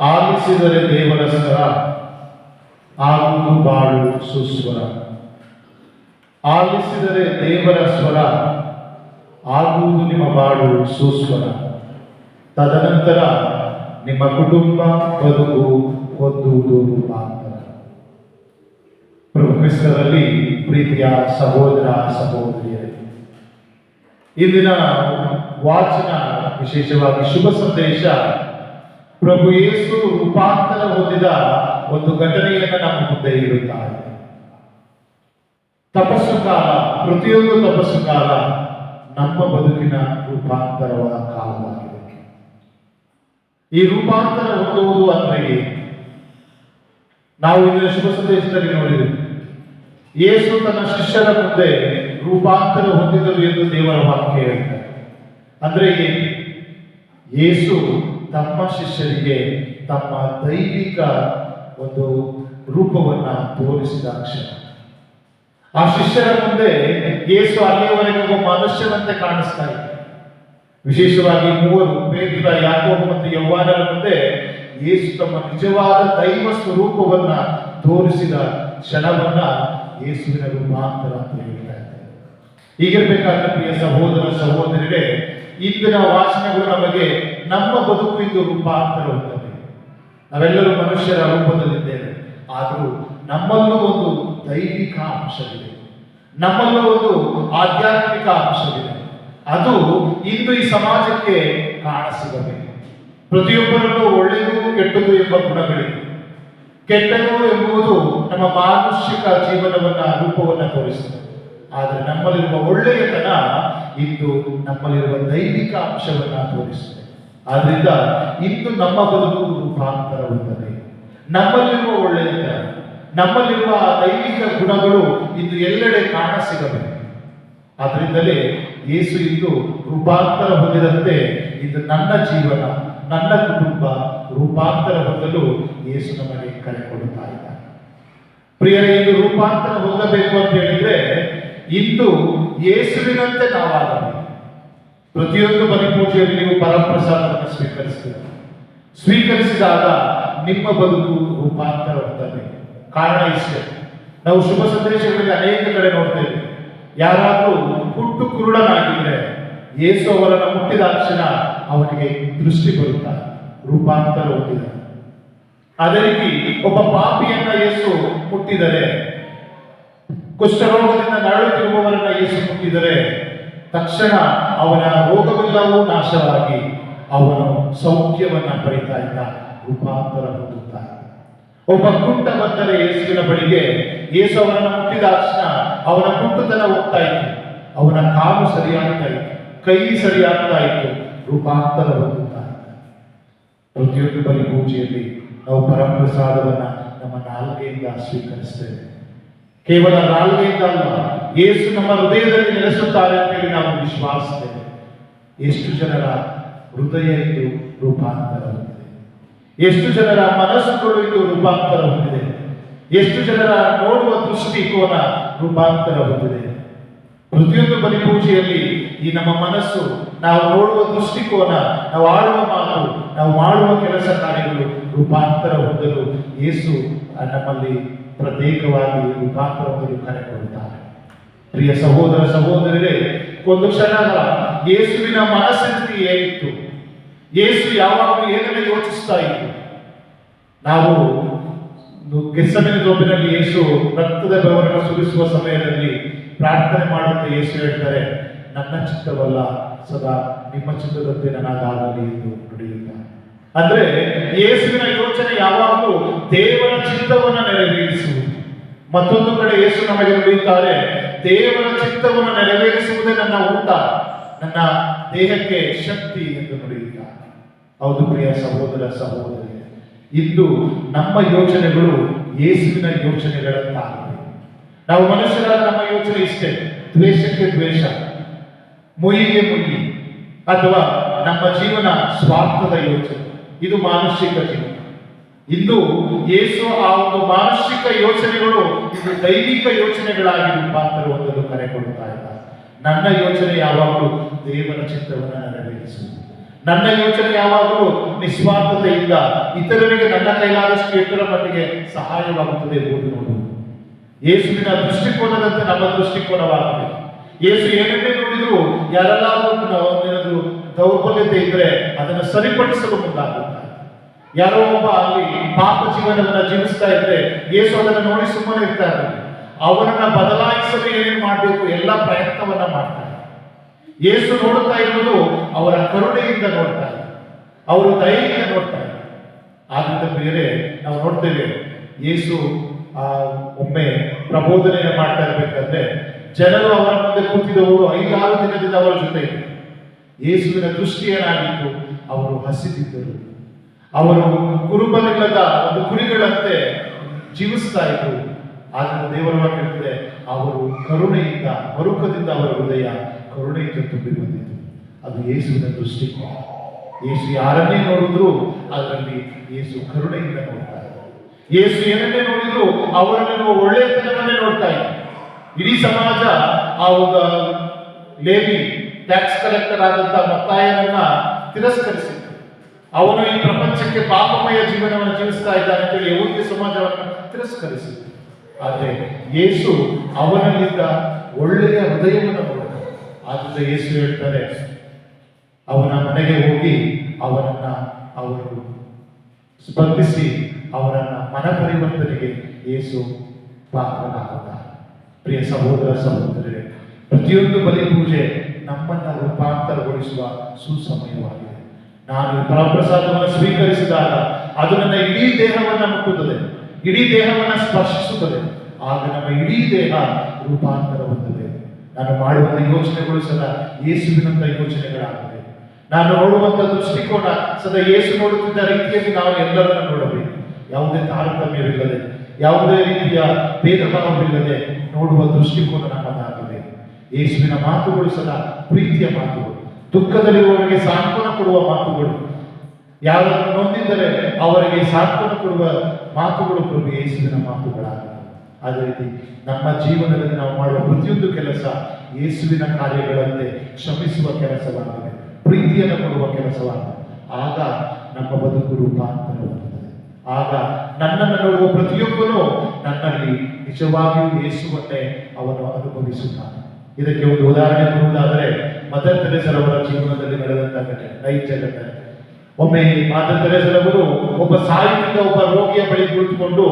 ಆಲಿಸಿದರೆ ದೇವರ ಸ್ವರ ಆಗುವುದು ಬಾಳು ಸುಸ್ವರ. ಆಲಿಸಿದರೆ ದೇವರ ಸ್ವರ ಆಗುವುದು ನಿಮ್ಮ ಬಾಳು ಸುಸ್ವರ. ತದನಂತರ ನಿಮ್ಮ ಕುಟುಂಬ ಬದುಕು ಹೊಂದುವುದು ರೂಪಾಂತರ. ಪ್ರಭು ಕ್ರಿಸ್ತರಲ್ಲಿ ಪ್ರೀತಿಯ ಸಹೋದರ ಸಹೋದರಿಯರೇ, ಇಂದಿನ ವಾಚನ ವಿಶೇಷವಾಗಿ ಶುಭ ಸಂದೇಶ ಪ್ರಭು ಯೇಸು ರೂಪಾಂತರ ಹೊಂದಿದ ಒಂದು ಘಟನೆಯನ್ನು ನಮ್ಮ ಮುಂದೆ ಇಡುತ್ತಾ ಇದೆ. ತಪಸ್ಸು ಕಾಲ, ಪ್ರತಿಯೊಂದು ತಪಸ್ಸು ಕಾಲ ನಮ್ಮ ಬದುಕಿನ ರೂಪಾಂತರವಾದ ಕಾಲವಾಗಿದೆ. ಈ ರೂಪಾಂತರ ಹೊಂದುವುದು ಅಂದ್ರೆ ನಾವು ಇಂದಿನ ಶುಭ ಸಂದೇಶದಲ್ಲಿ ನೋಡಿದ್ದೇವೆ. ಯೇಸು ತನ್ನ ಶಿಷ್ಯರ ಮುಂದೆ ರೂಪಾಂತರ ಹೊಂದಿದರು ಎಂದು ದೇವರ ವಾಕ್ಯ ಹೇಳ್ತಾರೆ. ಅಂದ್ರೆ ಯೇಸು ತಮ್ಮ ಶಿಷ್ಯರಿಗೆ ತಮ್ಮ ದೈವಿಕ ಒಂದು ರೂಪವನ್ನ ತೋರಿಸಿದ ಕ್ಷಣ. ಆ ಶಿಷ್ಯರ ಮುಂದೆ ಯೇಸು ಅಲ್ಲಿಯವರೆಗೆ ಒಬ್ಬ ಮನುಷ್ಯನಂತೆ ಕಾಣಿಸ್ತಾ ಇದೆ. ವಿಶೇಷವಾಗಿ ಮೂವರು, ಪೇತ್ರ, ಯಾಕೋಬ ಮತ್ತು ಯೌವಾನರ ಮುಂದೆ ಯೇಸು ತಮ್ಮ ನಿಜವಾದ ದೈವ ಸ್ವರೂಪವನ್ನ ತೋರಿಸಿದ ಕ್ಷಣವನ್ನ ಯೇಸುವಿನ ರೂಪಾಂತರ ಅಂತ ಹೇಳ್ತಾ ಇದ್ದಾರೆ. ಹೀಗಿರ್ಬೇಕಾದ್ರೆ ಪ್ರಿಯ ಸಹೋದರ ಸಹೋದರಿಯರೇ, ಇಂದಿನ ವಾಚನಗಳು ನಮಗೆ ನಮ್ಮ ಬದುಕು ಇಂದು ರೂಪಾಂತರ ಹೊಂದಬೇಕು. ನಾವೆಲ್ಲರೂ ಮನುಷ್ಯರ ರೂಪದಲ್ಲಿದ್ದೇವೆ, ಆದರೂ ನಮ್ಮಲ್ಲೂ ಒಂದು ದೈವಿಕ ಅಂಶವಿದೆ, ನಮ್ಮಲ್ಲೂ ಒಂದು ಆಧ್ಯಾತ್ಮಿಕ ಅಂಶವಿದೆ. ಅದು ಇಂದು ಈ ಸಮಾಜಕ್ಕೆ ಕಾಣಸಿಗಬೇಕು. ಪ್ರತಿಯೊಬ್ಬರಲ್ಲೂ ಒಳ್ಳೆಯದು ಕೆಟ್ಟದು ಎಂಬ ಗುಣಗಳಿವೆ. ಕೆಟ್ಟದು ಎಂಬುದು ನಮ್ಮ ಮಾನುಷಿಕ ಜೀವನವನ್ನ ರೂಪವನ್ನ ತೋರಿಸುತ್ತದೆ. ಆದರೆ ನಮ್ಮಲ್ಲಿರುವ ಒಳ್ಳೆಯತನ ಇಂದು ನಮ್ಮಲ್ಲಿರುವ ದೈವಿಕ ಅಂಶವನ್ನ ತೋರಿಸುತ್ತದೆ. ಆದ್ರಿಂದ ಇಂದು ನಮ್ಮ ಬದುಕು ರೂಪಾಂತರ ಹೊಂದದೆ, ನಮ್ಮಲ್ಲಿರುವ ಒಳ್ಳೆಯತನ, ನಮ್ಮಲ್ಲಿರುವ ದೈವಿಕ ಗುಣಗಳು ಇಂದು ಎಲ್ಲೆಡೆ ಕಾಣಸಿಗಬೇಕು. ಆದ್ರಿಂದಲೇ ಯೇಸು ಇಂದು ರೂಪಾಂತರ ಹೊಂದಿದಂತೆ ಇಂದು ನನ್ನ ಜೀವನ, ನನ್ನ ಕುಟುಂಬ ರೂಪಾಂತರ ಹೊಂದಲು ಯೇಸು ನಮಗೆ ಕರೆ ಕೊಡುತ್ತಾ ಇದ್ದಾರೆ. ಪ್ರಿಯರೇ, ಇಂದು ರೂಪಾಂತರ ಹೊಂದಬೇಕು ಅಂತ ಹೇಳಿದ್ರೆ ಇಂದು ಯೇಸುವಿನಂತೆ ನಾವಾಗಬೇಕು. ಪ್ರತಿಯೊಂದು ಬಲಿಪೂಜೆಯಲ್ಲಿ ನೀವು ಪರಪ್ರಸಾದವನ್ನು ಸ್ವೀಕರಿಸಿದಾಗ ನಿಮ್ಮ ಬದುಕು ರೂಪಾಂತರ ಹೊಂದಬೇಕು. ಕಾರಣ ಇಷ್ಟೇ, ನಾವು ಶುಭ ಸಂದೇಶಗಳಲ್ಲಿ ಅನೇಕ ಕಡೆ ನೋಡ್ತೇವೆ. ಯಾರಾದರೂ ಹುಟ್ಟು ಕುರುಡನಾಗಿದ್ರೆ ಯೇಸು ಅವರನ್ನು ಮುಟ್ಟಿದ ತಕ್ಷಣ ಅವನಿಗೆ ದೃಷ್ಟಿ ಬರುತ್ತಾರೆ, ರೂಪಾಂತರ ಹೊಂದಿದ. ಅದೇ ರೀತಿ ಒಬ್ಬ ಪಾಪಿಯನ್ನ ಯೇಸು ಮುಟ್ಟಿದರೆ, ಕುಷ್ಠರೋಗದಿಂದ ನರಳುತ್ತಿರುವವರನ್ನ ಯೇಸು ಮುಟ್ಟಿದರೆ ತಕ್ಷಣ ಅವನ ರೋಗವೆಲ್ಲವೂ ನಾಶವಾಗಿ ಅವನು ಸೌಖ್ಯವನ್ನ ಪಡಿತಾ ಇದ್ದ, ರೂಪಾಂತರ ಹೊಂದುತ್ತಾ ಇದ್ದ. ಒಬ್ಬ ಕುಂಟ ಬಂದರೆ ಯೇಸುವಿನ ಬಳಿಗೆ, ಯೇಸು ಅವನನ್ನು ಮುಟ್ಟಿದ ತಕ್ಷಣ ಅವನ ಕುಂಟುತನ ಹೋಗ್ತಾ ಇತ್ತು, ಅವನ ಕಾಲು ಸರಿಯಾಗ್ತಾ ಇತ್ತು, ಕೈ ಸರಿಯಾಗ್ತಾ ಇತ್ತು, ರೂಪಾಂತರ ಹೊಂದುತ್ತಾ ಇತ್ತು. ಪ್ರತಿಯೊಂದು ಬಲಿ ಪೂಜೆಯಲ್ಲಿ ನಾವು ಪರಪ್ರಸಾದವನ್ನ ನಮ್ಮ ನಾಲ್ಗೆಯಿಂದ ಸ್ವೀಕರಿಸ್ತೇವೆ. ಕೇವಲ ನಾಲ್ಗೆಯಿಂದ ಅಲ್ಲ, ಯೇಸು ನಮ್ಮ ಹೃದಯದಲ್ಲಿ ನೆಲೆಸುತ್ತಾರೆ ಅಂತೇಳಿ ನಾವು ವಿಶ್ವಾಸಿಸ್ತೇವೆ. ಎಷ್ಟು ಜನರ ಹೃದಯ ಇದು ರೂಪಾಂತರ ಹೊಂದಿದೆ, ಎಷ್ಟು ಜನರ ಮನಸ್ಸುಗಳು ಇದು ರೂಪಾಂತರ ಹೊಂದಿದೆ, ಎಷ್ಟು ಜನರ ನೋಡುವ ದೃಷ್ಟಿಕೋನ ರೂಪಾಂತರ ಹೊಂದಿದೆ. ಪ್ರತಿಯೊಂದು ಬಲಿಪೂಜೆಯಲ್ಲಿ ಈ ನಮ್ಮ ಮನಸ್ಸು, ನಾವು ನೋಡುವ ದೃಷ್ಟಿಕೋನ, ನಾವು ಆಡುವ ಮಾತು, ನಾವು ಮಾಡುವ ಕೆಲಸ ಕಾರ್ಯಗಳು ರೂಪಾಂತರ ಹೊಂದಲು ಯೇಸು ನಮ್ಮಲ್ಲಿ ಪ್ರತ್ಯೇಕವಾಗಿ ರೂಪಾಂತರ ಹೊಂದಲು ಕರೆ ಕೊಡುತ್ತಾರೆ. ಪ್ರಿಯ ಸಹೋದರ ಸಹೋದರರೇ, ಒಂದು ಕ್ಷಣಗಳ ಯೇಸುವಿನ ಮನಸ್ಥಿತಿ ಹೇಗಿತ್ತು, ಯೇಸು ಯಾವಾಗಲೂ ಏನನ್ನು ಯೋಚಿಸ್ತಾ ಇತ್ತು. ನಾವು ಗೆತ್ಸೆಮನೆ ತೋಪಿನಲ್ಲಿ ಯೇಸು ರಕ್ತದ ಬೆವರನ್ನು ಸುರಿಸುವ ಸಮಯದಲ್ಲಿ ಪ್ರಾರ್ಥನೆ ಮಾಡುತ್ತಾ ಯೇಸು ಹೇಳ್ತಾರೆ, ನನ್ನ ಚಿತ್ತವಲ್ಲ ಸದಾ ನಿಮ್ಮ ಚಿತ್ತದಂತೆ ನನಗಾಗಲಿ ಎಂದು ನುಡಿಯುತ್ತಾರೆ. ಅಂದ್ರೆ ಯೇಸುವಿನ ಯೋಚನೆ ಯಾವಾಗಲೂ ದೇವರ ಚಿತ್ತವನ್ನು ನೆರವೇರಿಸುವುದು. ಮತ್ತೊಂದು ಕಡೆ ಯೇಸು ನಮಗೆ ನುಡಿಯುತ್ತಾರೆ, ದೇವರ ಚಿತ್ತವನ್ನು ನೆರವೇರಿಸುವುದೇ ನನ್ನ ಊಟ, ನನ್ನ ದೇಹಕ್ಕೆ ಶಕ್ತಿ ಎಂದು ನುಡಿಯುತ್ತಾರೆ. ಹೌದು ಪ್ರಿಯ ಸಹೋದರ ಸಹೋದರಿ, ಇಂದು ನಮ್ಮ ಯೋಚನೆಗಳು ಯೇಸುವಿನ ಯೋಚನೆಗಳಂತಾಗಿವೆ. ನಾವು ಮನುಷ್ಯರಾದ ನಮ್ಮ ಯೋಚನೆ ಇಷ್ಟೇ, ದ್ವೇಷಕ್ಕೆ ದ್ವೇಷ, ಮುಯಿಗೆ ಮುಯಿ, ಅಥವಾ ನಮ್ಮ ಜೀವನ ಸ್ವಾರ್ಥದ ಯೋಚನೆ, ಇದು ಮಾನುಷಿಕ ಜೀವನ. ಇಂದು ಯೇಸು ಆ ಒಂದು ಮಾನಸಿಕ ಯೋಚನೆಗಳು ಇದು ದೈವಿಕ ಯೋಚನೆಗಳಾಗಿ ರೂಪಾಂತರ ಹೊಂದಲು ಕರೆ ಕೊಡುತ್ತಾ ಇದ್ದಾರೆ. ನನ್ನ ಯೋಚನೆ ಯಾವಾಗಲೂ ದೇವರ ಚಿತ್ತವನ್ನು ನೆರವೇರಿಸುವುದು, ನನ್ನ ಯೋಚನೆ ಯಾವಾಗಲೂ ನಿಸ್ವಾರ್ಥತೆಯಿಂದ ಇತರರಿಗೆ ನನ್ನ ಕೈಲಾದಷ್ಟು ಎಷ್ಟರ ಮಟ್ಟಿಗೆ ಸಹಾಯವಾಗುತ್ತದೆ ಎಂಬುದು ನೋಡುವುದು. ಯೇಸುವಿನ ದೃಷ್ಟಿಕೋನದಂತೆ ನಮ್ಮ ದೃಷ್ಟಿಕೋನವಾಗಿದೆ. ಯೇಸು ಏನನ್ನೇ ನೋಡಿದ್ರು ಯಾರೆಲ್ಲಾದ್ರೂ ದೌರ್ಬಲ್ಯತೆ ಇದ್ರೆ ಅದನ್ನು ಸರಿಪಡಿಸಲು ಮುಂದಾಗುತ್ತಾರೆ. ಯಾರೋ ಒಬ್ಬ ಅಲ್ಲಿ ಪಾಪ ಜೀವನವನ್ನ ಜೀವಿಸ್ತಾ ಇದ್ರೆ ಯೇಸು ಅದನ್ನು ನೋಡಿ ಸುಮ್ಮನೆ ಇರ್ತಾ ಇರಲಿಲ್ಲ. ಅವನನ್ನ ಬದಲಾಯಿಸಲು ಏನೇನು ಮಾಡಬೇಕು ಎಲ್ಲ ಪ್ರಯತ್ನವನ್ನ ಮಾಡ್ತಾರೆ. ಯೇಸು ನೋಡುತ್ತಾ ಇರುವುದು ಅವರ ಕರುಣೆಯಿಂದ ನೋಡ್ತಾ ಇದ್ದಾರೆ, ಅವರು ದಯೆಯಿಂದ ನೋಡ್ತಾ ಇದ್ದಾರೆ. ಆದ್ರಿಂದ ಬೇರೆ ನಾವು ನೋಡ್ತೇವೆ, ಯೇಸು ಒಮ್ಮೆ ಪ್ರಬೋಧನೆಯನ್ನು ಮಾಡ್ತಾ ಇರ್ಬೇಕಾದ್ರೆ ಜನರು ಅವರ ಮುಂದೆ ಕೂತಿದ್ದವರು 5-6 ದಿನದಿಂದ ಅವರ ಜೊತೆ ಇದ್ದರು. ಯೇಸುವಿನ ದೃಷ್ಟಿ ಏನಾಗಿತ್ತು, ಅವರು ಹಸಿದಿದ್ದರು. ಅವರು ಕುರುಬನಿಲ್ಲದ ಒಂದು ಕುರಿಗಳಂತೆ ಜೀವಿಸ್ತಾ ಇದ್ರು. ಆದ್ರೆ ದೇವರ ವಾಕ್ಯ ಹೇಳ್ತದೆ, ಅವರು ಕರುಣೆಯಿಂದ ಮರುಕದಿಂದ ಅವರ ಹೃದಯ ಕರುಣೆಯಿಂದ ತುಂಬಿ ಬಂದಿತ್ತು. ಅದು ಯೇಸುವಿನ ದೃಷ್ಟಿಕೋನ. ಯೇಸು ಯಾರನ್ನೇ ನೋಡಿದ್ರು ಅದರಲ್ಲಿ ಯೇಸು ಕರುಣೆಯಿಂದ ನೋಡ್ತಾ ಇದ್ದ. ಯೇಸು ಏನನ್ನೇ ನೋಡಿದ್ರು ಅವರಲ್ಲಿರುವ ಒಳ್ಳೆಯತನವನ್ನೇ ನೋಡ್ತಾ ಇದ್ದ. ಇಡೀ ಸಮಾಜ ಆ ಒಂದು ಲೇವಿ ಟ್ಯಾಕ್ಸ್ ಕಲೆಕ್ಟರ್ ಆದಂತಹ ಮತ್ತಾಯನನ್ನ ತಿರಸ್ಕರಿಸಿತ್ತು. ಅವನು ಈ ಪ್ರಪಂಚಕ್ಕೆ ಪಾಪಮಯ ಜೀವನವನ್ನು ಜೀವಿಸ್ತಾ ಇದ್ದಾನೆ ಅಂತೇಳಿ ಯಹೂದ್ಯ ಸಮಾಜವನ್ನು ತಿರಸ್ಕರಿಸಿತು. ಆದರೆ ಯೇಸು ಅವನಲ್ಲಿದ್ದ ಒಳ್ಳೆಯ ಹೃದಯವನ್ನು ನೋಡಿದ. ಆದ್ರಿಂದ ಯೇಸು ಹೇಳ್ತಾರೆ, ಅವನ ಮನೆಗೆ ಹೋಗಿ ಅವರು ಸ್ಪಂದಿಸಿ ಅವರನ್ನ ಮನ ಪರಿವರ್ತನೆಗೆ ಯೇಸು ಪಾತ್ರನಾಗುತ್ತಾರೆ. ಪ್ರಿಯ ಸಹೋದರ ಸಹೋದರರೇ, ಪ್ರತಿಯೊಂದು ಬಲಿ ಪೂಜೆ ನಮ್ಮನ್ನು ರೂಪಾಂತರಗೊಳಿಸುವ ಸುಸಮಯವಾಗಿದೆ. ನಾನು ಪರಪ್ರಸಾದವನ್ನು ಸ್ವೀಕರಿಸಿದಾಗ ಅದು ನನ್ನ ಇಡೀ ದೇಹವನ್ನು ಮುಟ್ಟುತ್ತದೆ, ಇಡೀ ದೇಹವನ್ನು ಸ್ಪರ್ಶಿಸುತ್ತದೆ. ಆಗ ನಮ್ಮ ಇಡೀ ದೇಹ ರೂಪಾಂತರ ಹೊಂದದೆ. ನಾನು ಮಾಡುವಂಥ ಯೋಚನೆಗಳು ಸದಾ ಯೇಸುವಿನಂತ ಯೋಚನೆಗಳಾಗಬೇಕು. ನಾನು ನೋಡುವಂಥ ದೃಷ್ಟಿಕೋನ ಸದಾ ಯೇಸು ನೋಡುತ್ತಿದ್ದ ರೀತಿಯಲ್ಲಿ ನಾವು ಎಲ್ಲರನ್ನ ನೋಡಬೇಕು. ಯಾವುದೇ ತಾರತಮ್ಯವಿಲ್ಲದೆ, ಯಾವುದೇ ರೀತಿಯ ಭೇದ ಭಾವವಿಲ್ಲದೆ ನೋಡುವ ದೃಷ್ಟಿಕೋನ ನಮ್ಮದಾಗಬೇಕು. ಯೇಸುವಿನ ಮಾತುಗಳು ಸದಾ ಪ್ರೀತಿಯ ಮಾತುಗಳು, ದುಃಖದಲ್ಲಿರುವವರಿಗೆ ಸಾಂತ್ವನ ಕೊಡುವ ಮಾತುಗಳು, ಯಾರನ್ನು ನೊಂದಿದ್ದರೆ ಅವರಿಗೆ ಸಾಂತ್ವನ ಕೊಡುವ ಮಾತುಗಳು ಪ್ರಭು ಯೇಸುವಿನ ಮಾತುಗಳಾಗಿವೆ. ಅದೇ ರೀತಿ ನಮ್ಮ ಜೀವನದಲ್ಲಿ ನಾವು ಮಾಡುವ ಪ್ರತಿಯೊಂದು ಕೆಲಸ ಯೇಸುವಿನ ಕಾರ್ಯಗಳಂತೆ ಕ್ಷಮಿಸುವ ಕೆಲಸವಾಗಿದೆ, ಪ್ರೀತಿಯನ್ನು ಕೊಡುವ ಕೆಲಸವಾಗಿದೆ. ಆಗ ನಮ್ಮ ಬದುಕು ರೂಪಾಂತರವಾಗುತ್ತದೆ. ಆಗ ನನ್ನನ್ನು ನೋಡುವ ಪ್ರತಿಯೊಬ್ಬನು ನನ್ನಲ್ಲಿ ನಿಜವಾಗಿಯೂ ಯೇಸುವನ್ನೇ ಅವನು ಅನುಭವಿಸುತ್ತಾನೆ. ಇದಕ್ಕೆ ಒಂದು ಉದಾಹರಣೆ ಕೊಡುವುದಾದರೆ ಮದರ್ ತೆರೆಸರವರ ಜೀವನದಲ್ಲಿ ನಡೆದಂತಹ ಘಟನೆ, ನೈಜ ಘಟನೆ. ಒಮ್ಮೆ ಮಾದರ್ ತೆರೆಸರವರು ಒಬ್ಬ ಸಾಯುತ್ತಿದ್ದ ಒಬ್ಬ ರೋಗಿಯ ಬಳಿ ಕುಳಿತುಕೊಂಡು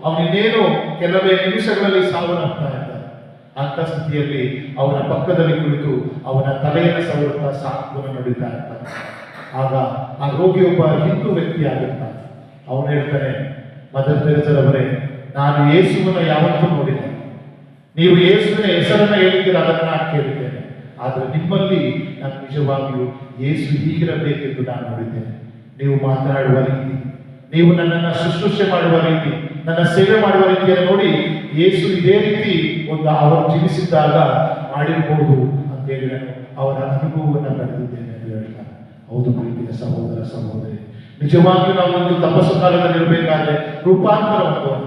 ಅವನಿನ್ನೇನು ಕೆಲವೇ ನಿಮಿಷಗಳಲ್ಲಿ ಸಾವನ್ನಪ್ತಾ ಇದ್ದಾನೆ. ಅಂತ ಸ್ಥಿತಿಯಲ್ಲಿ ಅವನ ಪಕ್ಕದಲ್ಲಿ ಕುಳಿತು ಅವನ ತಲೆಯನ್ನು ಸವರುತ್ತಾ ಸಾಂತ್ವನ ನುಡಿತಾ ಇರ್ತಾನೆ. ಆಗ ಆ ರೋಗಿಯೊಬ್ಬ ಹಿಂದೂ ವ್ಯಕ್ತಿಯಾಗಿರ್ತಾನೆ. ಅವನು ಹೇಳ್ತಾನೆ, ಮದರ್ ತೆರೆಸರವರೇ, ನಾನು ಯೇಸುವನ್ನು ಯಾವತ್ತೂ ನೋಡಿಲ್ಲ. ನೀವು ಯೇಸುವಿನ ಹೆಸರನ್ನು ಹೇಳಿದ್ದೀರ, ಅದನ್ನು ನಾನು ಕೇಳಿದ್ದೇನೆ. ಆದರೆ ನಿಮ್ಮಲ್ಲಿ ನಾನು ನಿಜವಾಗಿಯೂ ಯೇಸು ಹೀಗಿರಬೇಕೆಂದು ನಾನು ನೋಡಿದ್ದೇನೆ. ನೀವು ಮಾತನಾಡುವ ರೀತಿ, ನೀವು ನನ್ನನ್ನು ಶುಶ್ರೂಷೆ ಮಾಡುವ ರೀತಿ, ನನ್ನ ಸೇವೆ ಮಾಡುವ ರೀತಿಯನ್ನು ನೋಡಿ ಯೇಸು ಇದೇ ರೀತಿ ಅವರು ಜೀವಿಸಿದ್ದಾಗ ಮಾಡಿರಬಹುದು ಅಂತೇಳಿ ನಾನು ಅವರ ಅನುಭವವನ್ನು ಪಡೆದಿದ್ದೇನೆ ಎಂದು ಹೇಳ್ತಾರೆ. ಹೌದು ಪ್ರೀತಿಯ ಸಹೋದರ ಸಹೋದರಿ, ನಿಜವಾಗಿಯೂ ನಾವು ಒಂದು ತಪಸ್ಸು ಕಾಲದಲ್ಲಿ ಇರಬೇಕಾದ್ರೆ ರೂಪಾಂತರ ಹೊಂದೋಣ.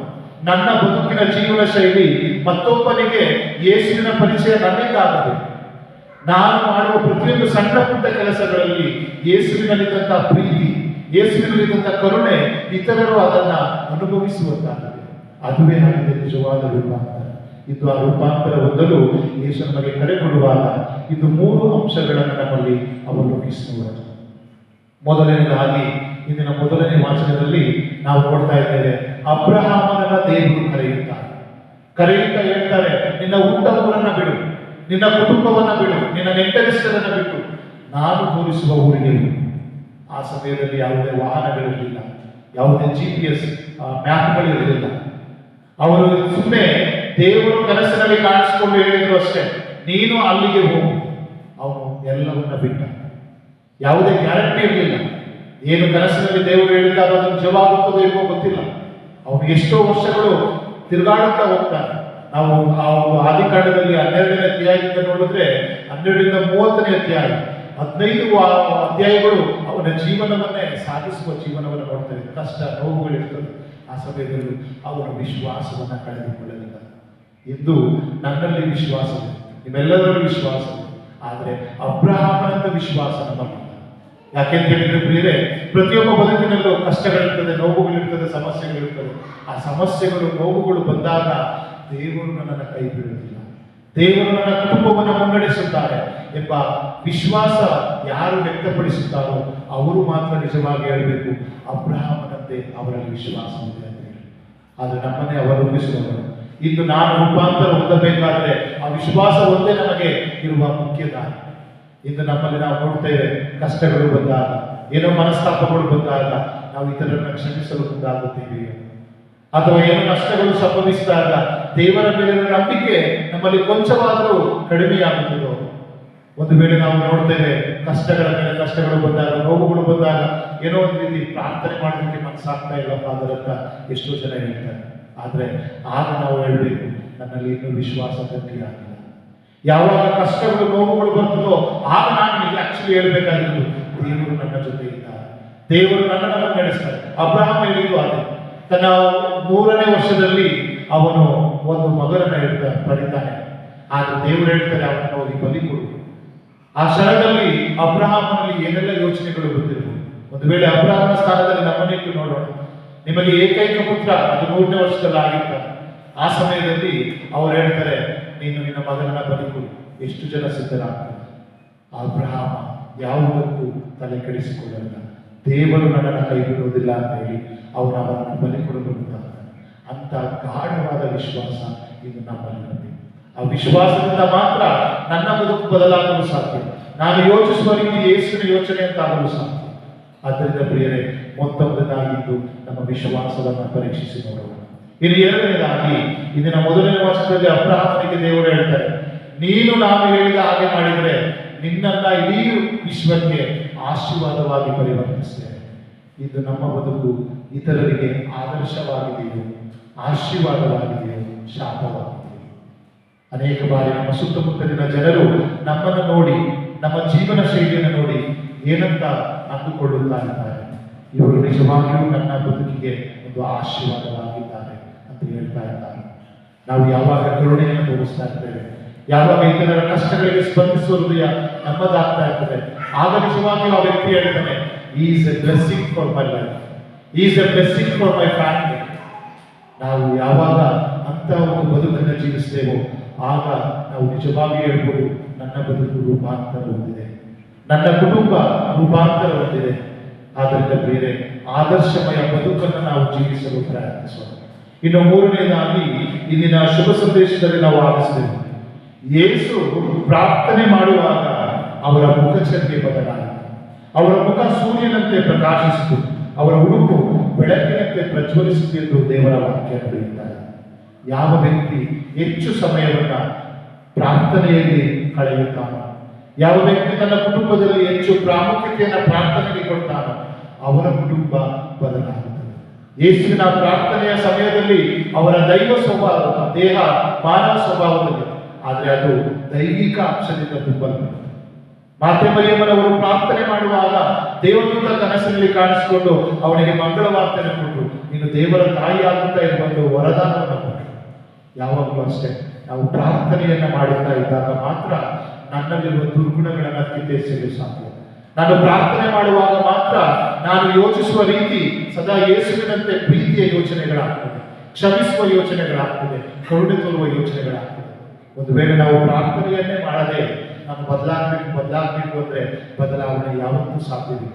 ನನ್ನ ಬದುಕಿನ ಜೀವನ ಶೈಲಿ ಮತ್ತೊಬ್ಬನಿಗೆ ಯೇಸುವಿನ ಪರಿಚಯ ನನ್ನಿಂದಾಗಬೇಕು. ನಾನು ಮಾಡುವ ಪ್ರತಿಯೊಂದು ಸಣ್ಣ ಪುಟ್ಟ ಕೆಲಸಗಳಲ್ಲಿ ಯೇಸುವಿನಲ್ಲಿದ್ದಂತಹ ಪ್ರೀತಿ, ಯೇಸುವಿನಲ್ಲಿದ್ದಂತಹ ಕರುಣೆ ಇತರರು ಅದನ್ನ ಅನುಭವಿಸುವಂತಾಗಬೇಕು. ಅದುವೇ ಆಗಿದೆ ನಿಜವಾದ ರೂಪಾಂತರ. ಇದು ಆ ರೂಪಾಂತರ ಹೊಂದಲು ಯೇಸು ನಮಗೆ ಕರೆ ಕೊಡುವಾಗ ಇದು 3 ಅಂಶಗಳನ್ನು ನಮ್ಮಲ್ಲಿ ಅವಲೋಕಿಸುವುದು. ಮೊದಲನೇದಾಗಿ ಇಂದಿನ ಮೊದಲನೇ ವಾಚನದಲ್ಲಿ ನಾವು ನೋಡ್ತಾ ಇದ್ದೇವೆ, ಅಬ್ರಹಾಮನನ್ನ ದೇವರು ಕರೆಯುತ್ತಾ ಹೇಳ್ತಾರೆ, ನಿನ್ನ ಊಟವನ್ನ ಬಿಡು, ನಿನ್ನ ಕುಟುಂಬವನ್ನ ಬಿಡು, ನಿನ್ನ ನೆಂಟರಿಷ್ಟರನ್ನ ಬಿಟ್ಟು ನಾನು ತೋರಿಸುವ ಊರಿಗೆ. ಆ ಸಮಯದಲ್ಲಿ ಯಾವುದೇ ವಾಹನಗಳಿರಲಿಲ್ಲ, ಯಾವುದೇ GPS ಮ್ಯಾಪ್ಗಳಿರಲಿಲ್ಲ. ಅವರು ಸುಮ್ಮನೆ ದೇವರು ಕನಸಿನಲ್ಲಿ ಕಾಣಿಸಿಕೊಂಡು ಹೇಳಿದ್ರು ಅಷ್ಟೇ, ನೀನು ಅಲ್ಲಿಗೆ ಹೋಗು. ಅವನು ಎಲ್ಲವನ್ನ ಬಿಟ್ಟ. ಯಾವುದೇ ಗ್ಯಾರಂಟಿ ಇರಲಿಲ್ಲ. ಏನು ಕನಸಿನಲ್ಲಿ ದೇವರು ಹೇಳಿದಾಗ ಅದನ್ನು ನಿಜವಾಗುತ್ತದೋ ಇಲ್ವೋ ಗೊತ್ತಿಲ್ಲ. ಅವನು ಎಷ್ಟೋ ವರ್ಷಗಳು ತಿರುಗಾಡುತ್ತಾ ಹೋಗ್ತಾನೆ. ನಾವು ಆ ಆದಿಕಾಂಡದಲ್ಲಿ 12ನೇ ಅಧ್ಯಾಯದಿಂದ ನೋಡಿದ್ರೆ 12ರಿಂದ 30ನೇ ಅಧ್ಯಾಯ 15 ಅಧ್ಯಾಯಗಳು ಅವನ ಜೀವನವನ್ನೇ ಸಾಗಿಸುವ ಜೀವನವನ್ನು ನೋಡ್ತೇವೆ. ಕಷ್ಟ ನೋವುಗಳಿರ್ತದೆ. ಆ ಸಮಯದಲ್ಲಿ ಅವನ ವಿಶ್ವಾಸವನ್ನು ಕಳೆದುಕೊಳ್ಳಲಿಲ್ಲ. ಇಂದು ನನ್ನಲ್ಲಿ ವಿಶ್ವಾಸವಿದೆ, ನಿಮ್ಮೆಲ್ಲರಲ್ಲೂ ವಿಶ್ವಾಸವಿದೆ. ಆದರೆ ಅಬ್ರಹಾಮನಂತ ವಿಶ್ವಾಸ ನಮ್ಮಲ್ಲಿಲ್ಲ. ಯಾಕೆಂತ ಹೇಳಿದ್ರೆ ಪ್ರಿಯರೇ, ಪ್ರತಿಯೊಬ್ಬ ಬದುಕಿನಲ್ಲೂ ಕಷ್ಟಗಳಿರ್ತದೆ, ನೋವುಗಳಿರ್ತದೆ, ಸಮಸ್ಯೆಗಳಿರ್ತದೆ. ಆ ಸಮಸ್ಯೆಗಳು, ನೋವುಗಳು ಬಂದಾಗ ದೇವರು ನನ್ನನ್ನು ಕೈ ಬಿಡುವುದಿಲ್ಲ, ದೇವರು ನನ್ನ ಕುಟುಂಬವನ್ನು ಮುನ್ನಡೆಸುತ್ತಾರೆ ಎಂಬ ವಿಶ್ವಾಸ ಯಾರು ವ್ಯಕ್ತಪಡಿಸುತ್ತಾರೋ ಅವರು ಮಾತ್ರ ನಿಜವಾಗಿ ಹೇಳಬೇಕು, ಅಬ್ರಹಾಮನಂತೆ ಅವರಲ್ಲಿ ವಿಶ್ವಾಸವಿದೆ ಅಂತ ಹೇಳಿ. ಆದರೆ ನಮ್ಮನ್ನೇ ಅವಲಂಬಿಸುವವರು. ಇಂದು ನಾನು ರೂಪಾಂತರ ಹೊಂದಬೇಕಾದ್ರೆ ಆ ವಿಶ್ವಾಸ ಒಂದೇ ನಮಗೆ ಇರುವ ಮುಖ್ಯ ದಾರಿ. ಇಂದು ನಮ್ಮಲ್ಲಿ ನಾವು ನೋಡ್ತೇವೆ, ಕಷ್ಟಗಳು ಬಂದಾಗ, ಏನೋ ಮನಸ್ತಾಪಗಳು ಬಂದಾಗ ನಾವು ಇತರರನ್ನು ಕ್ಷಮಿಸಲು ಮುಂದಾಗುತ್ತೇವೆ, ಅಥವಾ ಏನೋ ನಷ್ಟಗಳು ಸಂಭವಿಸಿದಾಗ ದೇವರ ಮೇಲಿನ ನಂಬಿಕೆ ನಮ್ಮಲ್ಲಿ ಕೊಂಚವಾದರೂ ಕಡಿಮೆಯಾಗುತ್ತದೋ. ಒಂದು ವೇಳೆ ನಾವು ನೋಡ್ತೇವೆ, ಕಷ್ಟಗಳ ಮೇಲೆ ಕಷ್ಟಗಳು ಬಂದಾಗ, ನೋವುಗಳು ಬಂದಾಗ ಏನೋ ಒಂದು ರೀತಿ ಪ್ರಾರ್ಥನೆ ಮಾಡೋದಕ್ಕೆ ಮನಸ್ಸಾಗ್ತಾ ಇಲ್ಲ ಫಾದರ್ ಅಂತ ಎಷ್ಟೋ ಜನ ಹೇಳ್ತಾರೆ. ಆದರೆ ಆಗ ನಾವು ಹೇಳಬೇಕು, ನನ್ನಲ್ಲಿ ಇನ್ನೂ ವಿಶ್ವಾಸ ಗಟ್ಟಿಯಾಗಿಲ್ಲ. ಯಾವಾಗ ಕಷ್ಟಗಳು, ನೋವುಗಳು ಬರ್ತದೋ ಆಗ ನಾನು ನಿಮಗೆ ಆಕ್ಚುಲಿ ಹೇಳ್ಬೇಕಾಗಿದ್ದು, ದೇವರು ನನ್ನ ಜೊತೆ ಇದ್ದಾರೆ, ದೇವರು ನನ್ನನ್ನು ನಡೆಸ್ತಾರೆ. ಅಬ್ರಹಾಮ ಹೇಳಿದ್ದು ಅದೇ. ತನ್ನ 3ನೇ ವರ್ಷದಲ್ಲಿ ಅವನು ಒಂದು ಮಗನನ್ನು ಪಡಿತಾನೆ. ಆದ್ರೆ ದೇವರು ಹೇಳ್ತಾರೆ, ಅವನನ್ನು ಹೋಗಿ ಬಲಿ ಕೊಡು. ಆ ಕ್ಷಣದಲ್ಲಿ ಅಬ್ರಹಾಮನಲ್ಲಿ ಏನೆಲ್ಲ ಯೋಚನೆಗಳು ಬಂದಿರಬಹುದು. ಒಂದು ವೇಳೆ ಅಬ್ರಹಾಮನ ಸ್ಥಾನದಲ್ಲಿ ನಮ್ಮನ್ನಿಟ್ಟು ನೋಡೋಣ. ನಿಮಗೆ ಏಕೈಕ ಪುತ್ರ, ಅದು 100ನೇ ವರ್ಷದಲ್ಲಿ ಆಗಿರ್ತಾನೆ. ಆ ಸಮಯದಲ್ಲಿ ಅವರು ಹೇಳ್ತಾರೆ, ನೀನು ನಿನ್ನ ಮಗನನ್ನ ಬಲಿ ಕೊಡು. ಎಷ್ಟು ಜನ ಸಿದ್ಧರಾಗ್ತಾರೆ? ಅಬ್ರಹಾಮ ಯಾವುದಕ್ಕೂ ತಲೆ ಕೆಡಿಸಿಕೊಳ್ಳಲ್ಲ. ದೇವರು ನನ್ನನ್ನು ಕೈ ಬಿಡುವುದಿಲ್ಲ ಅಂತ ಹೇಳಿ ಅವರನ್ನು ಬಲಿ ಕೊಡಲು ಮುಂದಾಗ್ತಾನೆ. ಅಂತ ಗಾಢವಾದ ವಿಶ್ವಾಸ ಇದು ನಮ್ಮಲ್ಲಿ. ಆ ವಿಶ್ವಾಸದಿಂದ ಮಾತ್ರ ನನ್ನ ಬದುಕು ಬದಲಾಗಲು ಸಾಧ್ಯ. ನಾನು ಯೋಚಿಸುವ ರೀತಿ ಯೇಸುವಿನ ಯೋಚನೆ ಅಂತ ಆಗಲು ಸಾಧ್ಯ. ಆದ್ದರಿಂದ ಪ್ರಿಯರೇ, ಮೊದಲನೇದಾಗಿದ್ದು ನಮ್ಮ ವಿಶ್ವಾಸವನ್ನು ಪರೀಕ್ಷಿಸಿ ನೋಡೋಣ. ಇನ್ನು 2ನೇದಾಗಿ, ಇದನ್ನ 1ನೇ ವರ್ಷದಲ್ಲಿ ಅಬ್ರಹಾಮನಿಗೆ ದೇವರು ಹೇಳ್ತಾರೆ, ನೀನು ನಾನು ಹೇಳಿದ ಹಾಗೆ ಮಾಡಿದರೆ ನಿನ್ನನ್ನ ಇಡೀ ವಿಶ್ವಕ್ಕೆ ಆಶೀರ್ವಾದವಾಗಿ ಪರಿವರ್ತಿಸ್ತೇನೆ. ಇದು ನಮ್ಮ ಬದುಕು ಇತರರಿಗೆ ಆದರ್ಶವಾಗಿದೆಯೋ, ಆಶೀರ್ವಾದವಾಗಿದೆಯೋ, ಶಾಪವಾಗಿದೆಯೋ? ಅನೇಕ ಬಾರಿ ನಮ್ಮ ಸುತ್ತಮುತ್ತಲಿನ ಜನರು ನಮ್ಮನ್ನು ನೋಡಿ, ನಮ್ಮ ಜೀವನ ಶೈಲಿಯನ್ನು ನೋಡಿ ಏನಂತ ಅಂದುಕೊಳ್ಳುತ್ತಾ ಇದ್ದಾರೆ, ಇವರು ನಿಜವಾಗಿಯೂ ನನ್ನ ಬದುಕಿಗೆ ಒಂದು ಆಶೀರ್ವಾದವಾಗಿದ್ದಾರೆ ಅಂತ ಹೇಳ್ತಾ ಇದ್ದಾರೆ. ನಾವು ಯಾವಾಗ ಕರುಣೆಯನ್ನು ತೋರಿಸ್ತಾ ಇರ್ತೇವೆ, ಯಾವಾಗ ಇತರರ ಕಷ್ಟಗಳಿಗೆ ಸ್ಪಂದಿಸುವ ಹೃದಯ ನಮ್ಮದಾಗ್ತಾ ಇರ್ತದೆ, ಆಗ ನಿಜವಾಗಿಯೂ ಆ ವ್ಯಕ್ತಿ ಹೇಳ್ತಾನೆ, is A blessing for my life, is A blessing for my family. ನಾವು ಯಾವಾಗ ಅಂತ ಒಂದು ಬದುಕನ್ನು ಜೀವಿಸ್ತೇವೋ ಆಗ ನಾವು ನಿಜವಾಗಿ ಹೇಳ್ಬೋದು, ನನ್ನ ಬದುಕು ರೂಪಾಂತರ ಹೊಂದಿದೆ, ನನ್ನ ಕುಟುಂಬ ರೂಪಾಂತರ ಹೊಂದಿದೆ. ಆದ್ದರಿಂದ ಬೇರೆ ಆದರ್ಶಮಯ ಬದುಕನ್ನು ನಾವು ಜೀವಿಸಲು ಪ್ರಯತ್ನಿಸೋಣ. ಇನ್ನು 3ನೇದಾಗಿ, ಇಂದಿನ ಶುಭ ಸಂದೇಶದಲ್ಲಿ ನಾವು ಆಲಿಸಿದೆವು, ಯೇಸು ಪ್ರಾರ್ಥನೆ ಮಾಡುವಾಗ ಅವರ ಮುಖಚರ್ಯೆ ಬದಲಾಯಿತು. ಅವರ ಮುಖ ಸೂರ್ಯನಂತೆ ಪ್ರಕಾಶಿಸಿತು, ಅವರ ಉಡುಪು ಬೆಳಕಿನಂತೆ ಪ್ರಜ್ವಲಿಸಿತು ಎಂದು ದೇವರ ವಾಕ್ಯ ಬರೆಯುತ್ತಾರೆ. ಯಾವ ವ್ಯಕ್ತಿ ಹೆಚ್ಚು ಸಮಯವನ್ನ ಪ್ರಾರ್ಥನೆಯಲ್ಲಿ ಕಳೆಯುತ್ತಾನೋ, ಯಾವ ವ್ಯಕ್ತಿ ತನ್ನ ಕುಟುಂಬದಲ್ಲಿ ಹೆಚ್ಚು ಪ್ರಾಮುಖ್ಯತೆಯನ್ನು ಪ್ರಾರ್ಥನೆಗೆ ಕೊಡ್ತಾನೋ ಅವರ ಕುಟುಂಬ ಬದಲಾಗುತ್ತದೆ. ಯೇಸುವಿನ ಪ್ರಾರ್ಥನೆಯ ಸಮಯದಲ್ಲಿ ಅವರ ದೈವ ಸ್ವಭಾವ, ದೇಹ ಮಾನವ ಸ್ವಭಾವದಲ್ಲಿ, ಆದರೆ ಅದು ದೈವಿಕ ಅಂಶದಿಂದ ತುಂಬಲ್ಪಡುತ್ತದೆ. ಮಾತೆ ಮರಿಯಮ್ಮನವರು ಪ್ರಾರ್ಥನೆ ಮಾಡುವಾಗ ದೇವದೂತ ಕನಸಿನಲ್ಲಿ ಕಾಣಿಸಿಕೊಂಡು ಅವನಿಗೆ ಮಂಗಳ ವಾರ್ತೆಯನ್ನು ಕೊಟ್ಟು, ನೀನು ದೇವರ ತಾಯಿ ಆಗುತ್ತಾ ಇರುವಂತಹ ವರದಾನವನ್ನು ಕೊಟ್ಟರು. ಯಾವಾಗಲೂ ಅಷ್ಟೇ, ನಾವು ಪ್ರಾರ್ಥನೆಯನ್ನ ಮಾಡುತ್ತಾ ಇದ್ದಾಗ ಮಾತ್ರ ನನ್ನಲ್ಲಿರುವ ದುರ್ಗುಣಗಳನ್ನು ಕಿತ್ತೆಸೆಯಲು ಸಾಧ್ಯ. ನಾನು ಪ್ರಾರ್ಥನೆ ಮಾಡುವಾಗ ಮಾತ್ರ ನಾನು ಯೋಚಿಸುವ ರೀತಿ ಸದಾ ಯೇಸುವಿನಂತೆ ಪ್ರೀತಿಯ ಯೋಚನೆಗಳಾಗ್ತದೆ, ಕ್ಷಮಿಸುವ ಯೋಚನೆಗಳಾಗ್ತದೆ, ಕರುಣೆ ತೋರುವ ಯೋಚನೆಗಳಾಗ್ತದೆ. ಒಂದು ವೇಳೆ ನಾವು ಪ್ರಾರ್ಥನೆಯನ್ನೇ ಮಾಡದೆ ನಾನು ಬದಲಾಗಬೇಕು ಅಂದ್ರೆ ಬದಲಾವಣೆ ಯಾವತ್ತೂ ಸಾಧ್ಯವಿಲ್ಲ.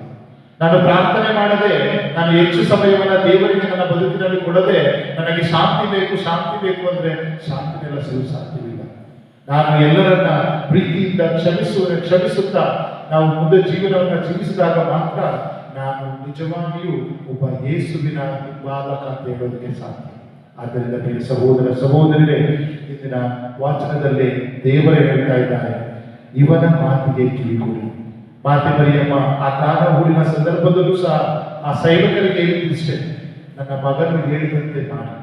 ನಾನು ಪ್ರಾರ್ಥನೆ ಮಾಡದೆ, ನಾನು ಹೆಚ್ಚು ಸಮಯವನ್ನು ದೇವರಿಗೆ ನನ್ನ ಬದುಕಿನಲ್ಲಿ ಕೊಡದೆ, ನನಗೆ ಶಾಂತಿ ಬೇಕು ಅಂದ್ರೆ ಶಾಂತಿ ನೆಲೆಸಲು ಸಾಧ್ಯವಿಲ್ಲ. ನಾನು ಎಲ್ಲರನ್ನ ಪ್ರೀತಿಯಿಂದ ಕ್ಷಮಿಸುತ್ತಾ ನಾವು ಮುಂದೆ ಜೀವನವನ್ನು ಜೀವಿಸಿದಾಗ ಮಾತ್ರ ನಾನು ನಿಜವಾಗಿಯೂ ಒಬ್ಬ ಯೇಸುವಿನ ಹಿಂಬಾಲಕ ಅಂತ ಹೇಳೋದಕ್ಕೆ ಸಾಧ್ಯ. ಆದ್ದರಿಂದ ಪ್ರಿಯ ಸಹೋದರ ಸಹೋದರರೇ, ಇಂದಿನ ವಾಚನದಲ್ಲಿ ದೇವರೇ ಹೇಳ್ತಾ ಇದ್ದಾರೆ, ಇವನ ಮಾತಿಗೆ ಕಿವಿಗೊಡಿ. ಮಾತೆ ಮರಿಯಮ್ಮ ಆ ಕಾನ ಊರಿನ ಸಂದರ್ಭದಲ್ಲೂ ಸಹ ಆ ಸೈನಿಕರಿಗೆ ಹೇಳಿದಿಷ್ಟೇ, ನನ್ನ ಮಗನು ಹೇಳಿದಂತೆ ಮಾಡಿ.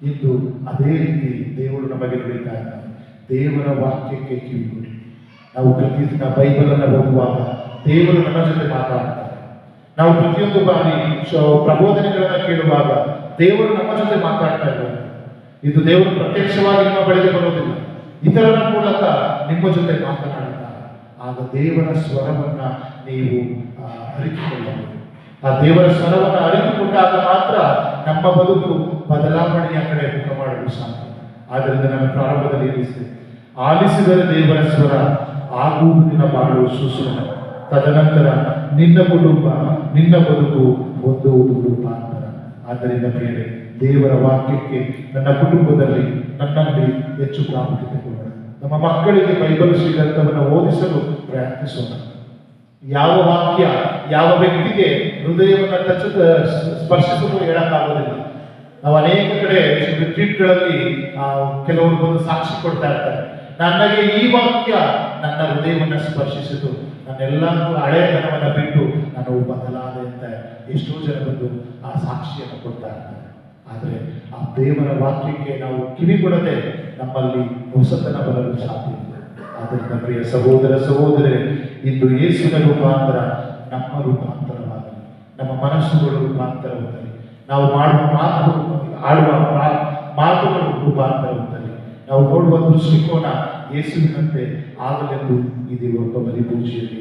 ಇಂದು ಅದೇ ರೀತಿ ದೇವರು ನಮಗೆ ನುಡಿತಾ ಇದ್ದಾನೆ, ದೇವರ ವಾಕ್ಯಕ್ಕೆ ಕಿವಿಗೊಡಿ. ನಾವು ಪ್ರತಿದಿನ ಬೈಬಲನ್ನು ಓದುವಾಗ ದೇವರು ನಮ್ಮ ಜೊತೆ ಮಾತಾಡ್ತಾರೆ. ನಾವು ಪ್ರತಿಯೊಂದು ಬಾರಿ ಪ್ರಬೋಧನೆಗಳನ್ನು ಕೇಳುವಾಗ ದೇವರು ನಮ್ಮ ಜೊತೆ ಮಾತಾಡ್ತಾ ಇದ್ದಾರೆ. ಇದು ದೇವರು ಪ್ರತ್ಯಕ್ಷವಾಗಿ ನಿಮ್ಮ ಬಳಿಗೆ ಬರೋದಿಲ್ಲ, ಇತರರ ಮೂಲಕ ನಿಮ್ಮ ಜೊತೆ ಮಾತನಾಡುತ್ತಾರೆ. ಆಗ ದೇವರ ಸ್ವರವನ್ನ ನೀವು ಅರಿತುಕೊಳ್ಳಬೇಕು. ಆ ದೇವರ ಸ್ವರವನ್ನು ಅರಿತುಕೊಂಡಾಗ ಮಾತ್ರ ನಮ್ಮ ಬದುಕು ಬದಲಾವಣೆಯ ಕಡೆ ಮುಖ ಮಾಡಲು ಸಾಧ್ಯ. ಆದ್ದರಿಂದ ನಾನು ಪ್ರಾರಂಭದಲ್ಲಿ ಹೇಳಿಸಿದೆ, ಆಲಿಸಿದರೆ ದೇವರ ಸ್ವರ ಆಗುವುದಿನ ಬಾಳು ಸುಸುರ. ತದನಂತರ ನಿನ್ನ ಕುಟುಂಬ ನಿನ್ನ ಬದುಕು ಹೊಂದುವುದು ರೂಪಾಂತರ. ಆದ್ದರಿಂದ ಬೇರೆ ದೇವರ ವಾಕ್ಯಕ್ಕೆ ನನ್ನ ಕುಟುಂಬದಲ್ಲಿ ನನ್ನಲ್ಲಿ ಹೆಚ್ಚು ಪ್ರಾಮುಖ್ಯತೆ ಕೊಡೋಣ. ನಮ್ಮ ಮಕ್ಕಳಿಗೆ ಬೈಬಲ್ ಶ್ರೀಗ್ರಂಥವನ್ನು ಓದಿಸಲು ಪ್ರಯತ್ನಿಸೋಣ. ಯಾವ ವಾಕ್ಯ ಯಾವ ವ್ಯಕ್ತಿಗೆ ಹೃದಯವನ್ನು ಸ್ಪರ್ಶಿಸಲು ಹೇಳಕ್ಕಾಗೋದಿಲ್ಲ. ನಾವು ಅನೇಕ ಕಡೆ ರಿಟ್ರೀಟ್ಗಳಲ್ಲಿ ಕೆಲವರು ಬಂದು ಸಾಕ್ಷಿ ಕೊಡ್ತಾ ಇರ್ತಾರೆ, ನನಗೆ ಈ ವಾಕ್ಯ ನನ್ನ ಹೃದಯವನ್ನು ಸ್ಪರ್ಶಿಸಿತು, ನನ್ನೆಲ್ಲ ಹಳೆತನವನ್ನು ಬಿಟ್ಟು ನಾನು ಬದಲಾದೆ ಅಂತ ಎಷ್ಟೋ ಜನ ಬಂದು ಆ ಸಾಕ್ಷಿಯನ್ನು ಕೊಡ್ತಾ ಇರ್ತಾರೆ. ಆದರೆ ಆ ದೇವರ ವಾಕ್ಯಕ್ಕೆ ನಾವು ಕಿವಿಗೊಡದೆ ನಮ್ಮಲ್ಲಿ ಹೊಸತನ ಬರಲು ಸಾಧ್ಯ ಇಲ್ಲ. ಆದ್ದರಿಂದ ಪ್ರಿಯ ಸಹೋದರ ಸಹೋದರರೇ, ಇಂದು ಯೇಸುವಿನ ರೂಪಾಂತರ ನಮ್ಮ ರೂಪಾಂತರವಾಗಲಿ, ನಮ್ಮ ಮನಸ್ಸುಗಳು ರೂಪಾಂತರ ಹೊಂದಲಿ, ನಾವು ಮಾಡುವ ಮಾತುಗಳು ಆಡುವ ಮಾತುಗಳು ರೂಪಾಂತರ ಹೊಂದಲಿ, ನಾವು ನೋಡುವ ದೃಷ್ಟಿಕೋನ ಯೇಸುವಿನಂತೆ ಆಗಲೆಂದು ಈ ದೇವರ ಬಲಿ ಪೂಜೆಯಲ್ಲಿ